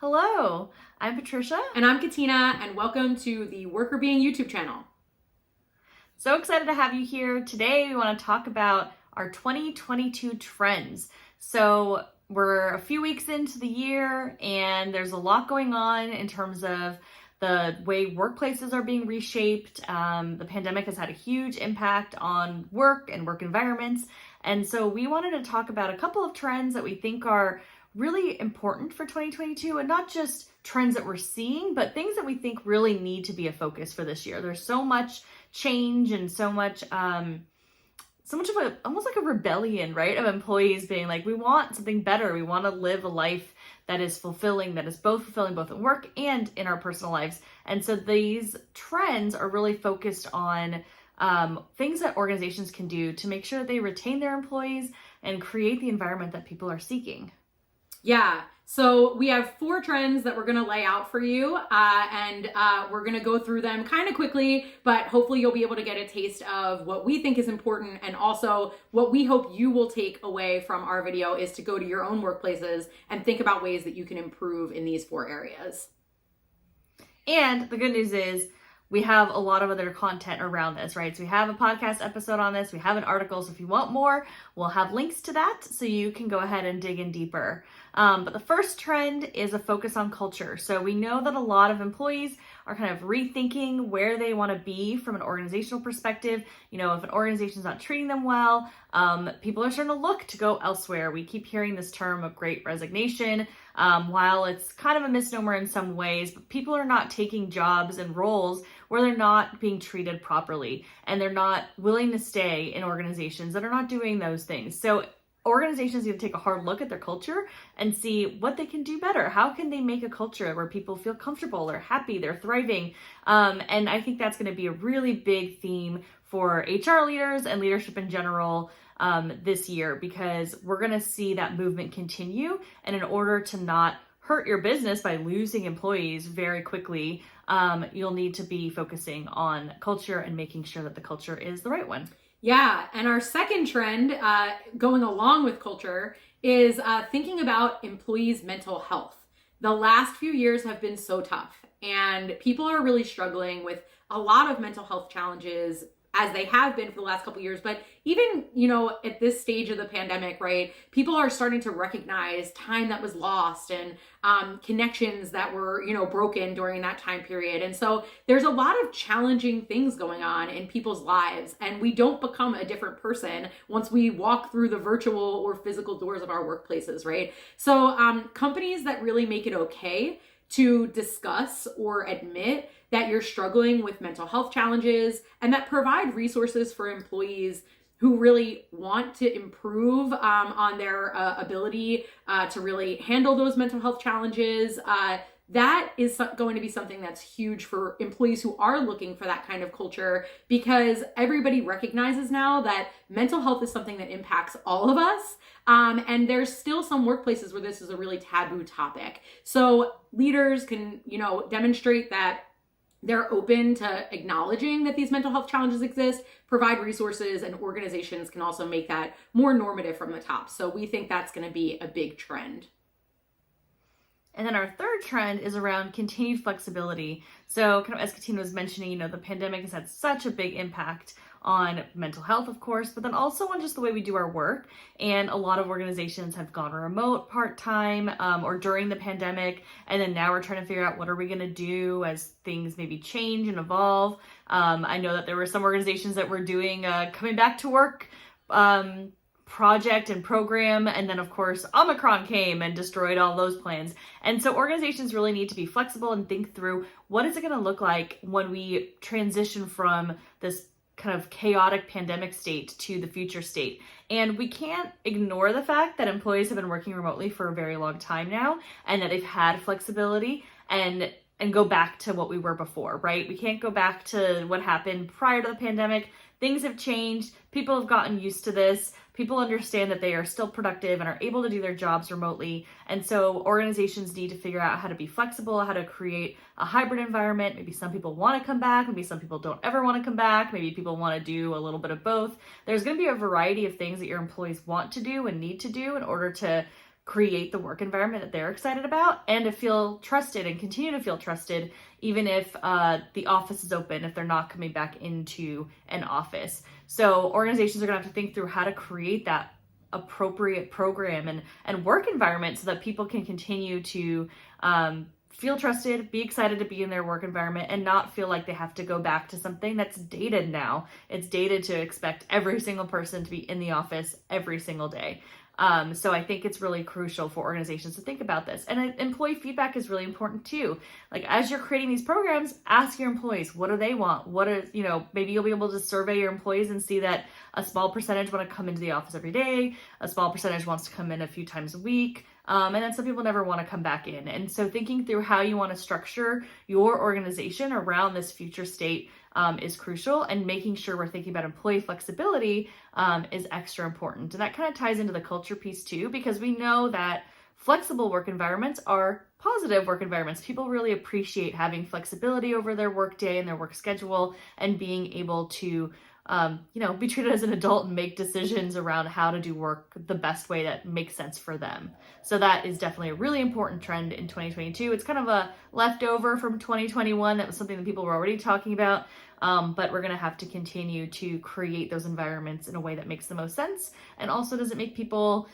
Hello, I'm Patricia. And I'm Katina, and welcome to the Worker Being YouTube channel. So excited to have you here. Today we want to talk about our 2022 trends. So we're a few weeks into the year and there's a lot going on in terms of the way workplaces are being reshaped. The pandemic has had a huge impact on work and work environments. And so we wanted to talk about a couple of trends that we think are really important for 2022, and not just trends that we're seeing, but things that we think really need to be a focus for this year. There's so much change and so much of almost like a rebellion, right? Of employees being like, we want something better. We want to live a life that is fulfilling, that is both fulfilling both at work and in our personal lives. And so these trends are really focused on things that organizations can do to make sure that they retain their employees and create the environment that people are seeking. Yeah, so we have 4 trends that we're going to lay out for you, and we're going to go through them kind of quickly, but hopefully you'll be able to get a taste of what we think is important, and also what we hope you will take away from our video is to go to your own workplaces and think about ways that you can improve in these 4 areas. And the good news is we have a lot of other content around this, right? So we have a podcast episode on this, we have an article, so if you want more, we'll have links to that so you can go ahead and dig in deeper. But the first trend is a focus on culture. So we know that a lot of employees are kind of rethinking where they want to be from an organizational perspective. You know, if an organization's not treating them well, people are starting to look to go elsewhere. We keep hearing this term of great resignation. While it's kind of a misnomer in some ways, but people are not taking jobs and roles where they're not being treated properly, and they're not willing to stay in organizations that are not doing those things. So organizations need to take a hard look at their culture and see what they can do better. How can they make a culture where people feel comfortable, they're happy, they're thriving? And I think that's going to be a really big theme for HR leaders and leadership in general this year, because we're going to see that movement continue. And in order to not hurt your business by losing employees very quickly, you'll need to be focusing on culture and making sure that the culture is the right one. Yeah, and our second trend going along with culture is thinking about employees' mental health. The last few years have been so tough, and people are really struggling with a lot of mental health challenges, as they have been for the last couple of years. But even, at this stage of the pandemic, right, people are starting to recognize time that was lost and connections that were, broken during that time period. And so there's a lot of challenging things going on in people's lives, and we don't become a different person once we walk through the virtual or physical doors of our workplaces, right? So companies that really make it okay to discuss or admit that you're struggling with mental health challenges, and that provide resources for employees who really want to improve on their ability to really handle those mental health challenges. That is going to be something that's huge for employees who are looking for that kind of culture, because everybody recognizes now that mental health is something that impacts all of us. And there's still some workplaces where this is a really taboo topic. So leaders can, demonstrate that they're open to acknowledging that these mental health challenges exist, provide resources, and organizations can also make that more normative from the top. So we think that's going to be a big trend. And then our third trend is around continued flexibility. So kind of as Katina was mentioning, the pandemic has had such a big impact on mental health, of course, but then also on just the way we do our work. And a lot of organizations have gone remote part-time or during the pandemic. And then now we're trying to figure out what are we going to do as things maybe change and evolve. I know that there were some organizations that were doing coming back to work project and program, and then of course Omicron came and destroyed all those plans. And so organizations really need to be flexible and think through, what is it going to look like when we transition from this kind of chaotic pandemic state to the future state. And we can't ignore the fact that employees have been working remotely for a very long time now, and that they've had flexibility and go back to what we were before, right? We can't go back to what happened prior to the pandemic. Things have changed. People have gotten used to this. People understand that they are still productive and are able to do their jobs remotely. And so organizations need to figure out how to be flexible, how to create a hybrid environment. Maybe some people want to come back. Maybe some people don't ever want to come back. Maybe people want to do a little bit of both. There's going to be a variety of things that your employees want to do and need to do in order to create the work environment that they're excited about, and to feel trusted and continue to feel trusted even if the office is open, if they're not coming back into an office. So organizations are going to have to think through how to create that appropriate program and work environment so that people can continue to feel trusted, be excited to be in their work environment, and not feel like they have to go back to something that's dated now. It's dated to expect every single person to be in the office every single day. So I think it's really crucial for organizations to think about this. And employee feedback is really important too. Like as you're creating these programs, ask your employees, what do they want? What is, maybe you'll be able to survey your employees and see that a small percentage want to come into the office every day. A small percentage wants to come in a few times a week. And then some people never want to come back in. And so thinking through how you want to structure your organization around this future state is crucial, and making sure we're thinking about employee flexibility is extra important. And that kind of ties into the culture piece too, because we know that flexible work environments are positive work environments. People really appreciate having flexibility over their work day and their work schedule, and being able to be treated as an adult and make decisions around how to do work the best way that makes sense for them. So that is definitely a really important trend in 2022. It's kind of a leftover from 2021. That was something that people were already talking about. But we're going to have to continue to create those environments in a way that makes the most sense, and also doesn't make people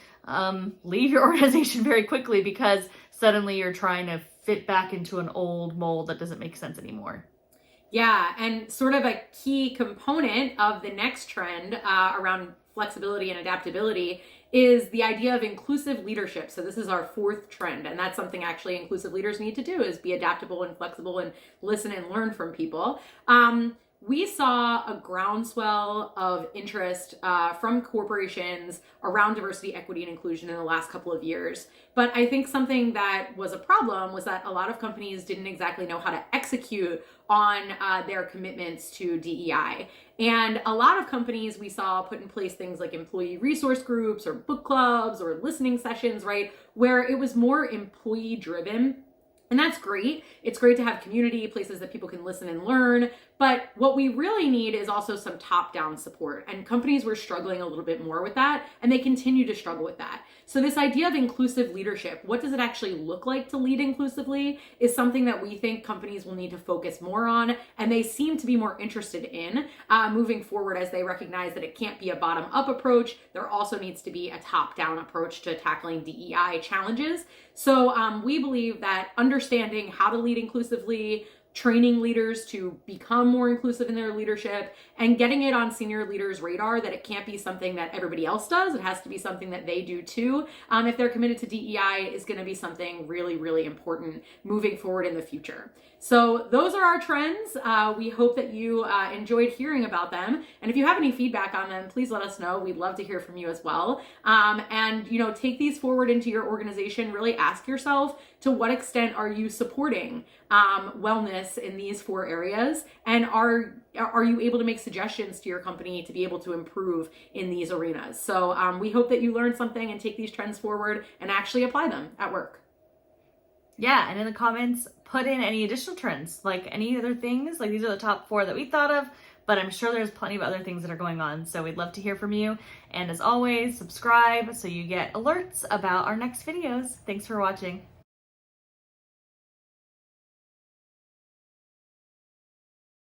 leave your organization very quickly because suddenly you're trying to fit back into an old mold that doesn't make sense anymore. Yeah, and sort of a key component of the next trend around flexibility and adaptability is the idea of inclusive leadership. So this is our fourth trend, and that's something actually inclusive leaders need to do, is be adaptable and flexible and listen and learn from people. We saw a groundswell of interest from corporations around diversity, equity, and inclusion in the last couple of years. But I think something that was a problem was that a lot of companies didn't exactly know how to execute on their commitments to DEI. And a lot of companies we saw put in place things like employee resource groups or book clubs or listening sessions, right, where it was more employee driven. And that's great. It's great to have community, places that people can listen and learn. But what we really need is also some top-down support. And companies were struggling a little bit more with that, and they continue to struggle with that. So this idea of inclusive leadership, what does it actually look like to lead inclusively, is something that we think companies will need to focus more on. And they seem to be more interested in moving forward, as they recognize that it can't be a bottom-up approach. There also needs to be a top-down approach to tackling DEI challenges. So we believe that understanding how to lead inclusively, training leaders to become more inclusive in their leadership, and getting it on senior leaders' radar that it can't be something that everybody else does. It has to be something that they do too. If they're committed to DEI, is going to be something really, really important moving forward in the future. So those are our trends. We hope that you enjoyed hearing about them. And if you have any feedback on them, please let us know. We'd love to hear from you as well. And take these forward into your organization. Really ask yourself, to what extent are you supporting wellness in these 4 areas? And are you able to make suggestions to your company to be able to improve in these arenas? So we hope that you learn something and take these trends forward and actually apply them at work. Yeah, and in the comments, put in any additional trends, like any other things. Like these are the top 4 that we thought of, but I'm sure there's plenty of other things that are going on. So we'd love to hear from you. And as always, subscribe so you get alerts about our next videos. Thanks for watching.